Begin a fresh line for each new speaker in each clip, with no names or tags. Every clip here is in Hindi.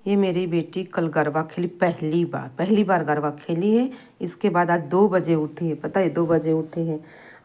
ये मेरी बेटी कल गरबा खेली, पहली बार गरबा खेली है। इसके बाद आज 2 बजे उठी है, पता है 2 बजे उठी है।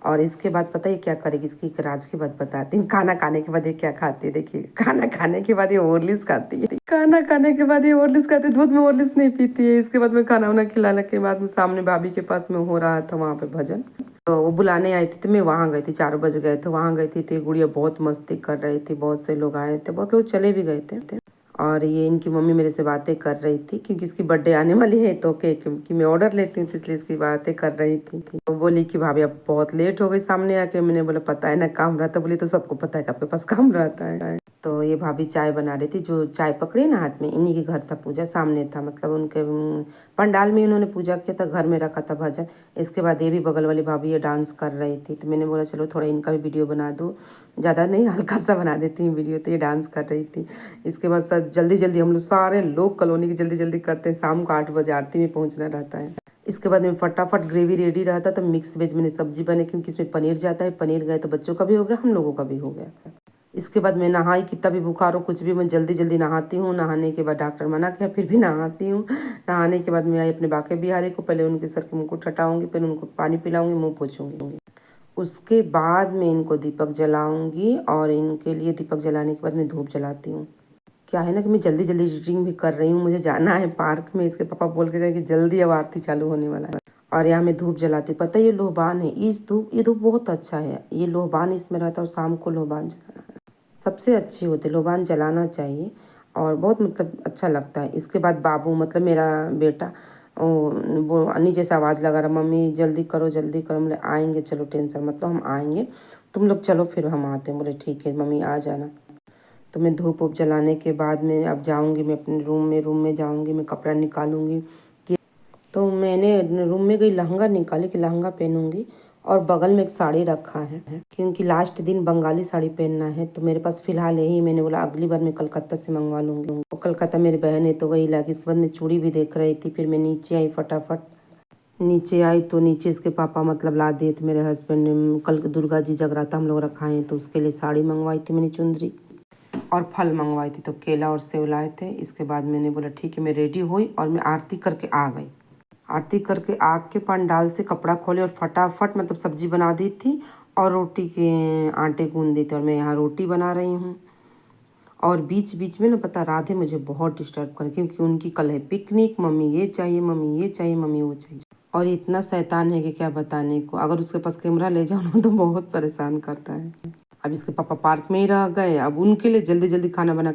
और इसके बाद पता है क्या करेगी, इसकी एक राज की बात बताती हूँ। खाना खाने के बाद ये क्या खाती है, देखिए। खाना खाने के बाद ये हॉर्लिक्स खाती है। खाना खाने के बाद ये हॉर्लिक्स खाती है, दूध में हॉर्लिक्स नहीं पीती है। इसके बाद में खाना वाना खिलाने के बाद में सामने भाभी के पास में हो रहा था वहाँ पे भजन, तो वो बुलाने आई थी, तो मैं वहाँ गई थी। 4 बज गए थे, वहाँ गई थी। तो गुड़िया बहुत मस्ती कर रही थी, बहुत से लोग आए थे, बहुत लोग चले भी गए थे। और ये इनकी मम्मी मेरे से बातें कर रही थी क्योंकि इसकी बर्थडे आने वाली है, तो केक की मैं ऑर्डर लेती हूँ, तो इसलिए इसकी बातें कर रही थी। तो बोली कि भाभी अब बहुत लेट हो गई सामने आके। मैंने बोला पता है ना काम रहता। बोली तो सबको पता है कि आपके पास काम रहता है। तो ये भाभी चाय बना रही थी, जो चाय पकड़ी ना हाथ में, इन्हीं के घर था पूजा, सामने था, मतलब उनके पंडाल में उन्होंने पूजा किया था, घर में रखा था भजन। इसके बाद ये भी बगल वाली भाभी ये डांस कर रही थी, तो मैंने बोला चलो थोड़ा इनका भी वीडियो बना दूँ, ज़्यादा नहीं हल्का सा बना देती हूँ वीडियो। तो ये डांस कर रही थी। इसके बाद सर जल्दी जल्दी हम लोग सारे लोग कॉलोनी की जल्दी जल्दी करते हैं, शाम को 8 बजे आरती में पहुँचना रहता है। इसके बाद में फटाफट ग्रेवी रेडी रहता, तो मिक्स वेज मैंने सब्जी बने क्योंकि इसमें पनीर जाता है। पनीर गए तो बच्चों का भी हो गया, हम लोगों का भी हो गया। इसके बाद मैं नहाई, कितना भी बुखार हो कुछ भी, मैं जल्दी जल्दी नहाती हूँ। नहाने के बाद डॉक्टर मना किया, फिर भी नहाती हूँ। नहाने के बाद मैं आई अपने बाके बिहारी को, पहले उनके सर के मुकुट हटाऊंगी, फिर उनको पानी पिलाऊंगी, मुँह पोछूंगी। उसके बाद मैं इनको दीपक जलाऊंगी, और इनके लिए दीपक जलाने के बाद मैं धूप जलाती हूँ। क्या है ना कि मैं जल्दी जल्दी एडिटिंग भी कर रही हूँ, मुझे जाना है पार्क में। इसके पापा बोल के गए कि जल्दी अब आरती चालू होने वाला है। और यहाँ मैं धूप जलाती, पता है ये लोहबान है। ये धूप बहुत अच्छा है, ये लोहबान इसमें रहता है, और शाम को लोहबान जलाना सबसे अच्छी होती है, लोबान जलाना चाहिए, और बहुत मतलब अच्छा लगता है। इसके बाद बाबू मतलब मेरा बेटा वो नीचे से आवाज़ लगा रहा, मम्मी जल्दी करो जल्दी करो। बोले आएंगे, चलो टेंशन मत लो, हम आएंगे, तुम लोग चलो फिर हम आते हैं। बोले ठीक है मम्मी आ जाना। तो मैं धूप वूप जलाने के बाद में अब जाऊँगी, मैं अपने रूम में जाऊँगी, मैं कपड़ा निकालूँगी। तो मैंने रूम में गई, लहंगा निकाली कि लहंगा पहनूंगी, और बगल में एक साड़ी रखा है क्योंकि लास्ट दिन बंगाली साड़ी पहनना है। तो मेरे पास फ़िलहाल यही, मैंने बोला अगली बार मैं कलकत्ता से मंगवा लूँगी। वो कलकत्ता मेरी बहन है तो वही लागी। इसके बाद मैं चूड़ी भी देख रही थी, फिर मैं नीचे आई फटाफट। नीचे आई तो नीचे इसके पापा मतलब ला दिए थे, मेरे हस्बैंड ने। कल दुर्गा जी जगराता हम लोग रखाए हैं, तो उसके लिए साड़ी मंगवाई थी मैंने, चुंदरी और फल मंगवाई थी, तो केला और सेव लाए थे। इसके बाद मैंने बोला ठीक है, मैं रेडी हुई और मैं आरती करके आ गई। आरती करके आग के पंडाल से कपड़ा खोले और फटाफट मतलब सब्जी बना दी थी, और रोटी के आटे गूंद दी थी, और मैं यहाँ रोटी बना रही हूँ। और बीच बीच में ना पता राधे मुझे बहुत डिस्टर्ब कर, क्योंकि उनकी कल है पिकनिक, मम्मी ये चाहिए, मम्मी ये चाहिए, मम्मी वो चाहिए। और इतना शैतान है कि क्या बताने को, अगर उसके पास कैमरा ले जाओ ना तो बहुत परेशान करता है। अब इसके पापा पार्क में ही रह गए, अब उनके लिए जल्दी जल्दी खाना बना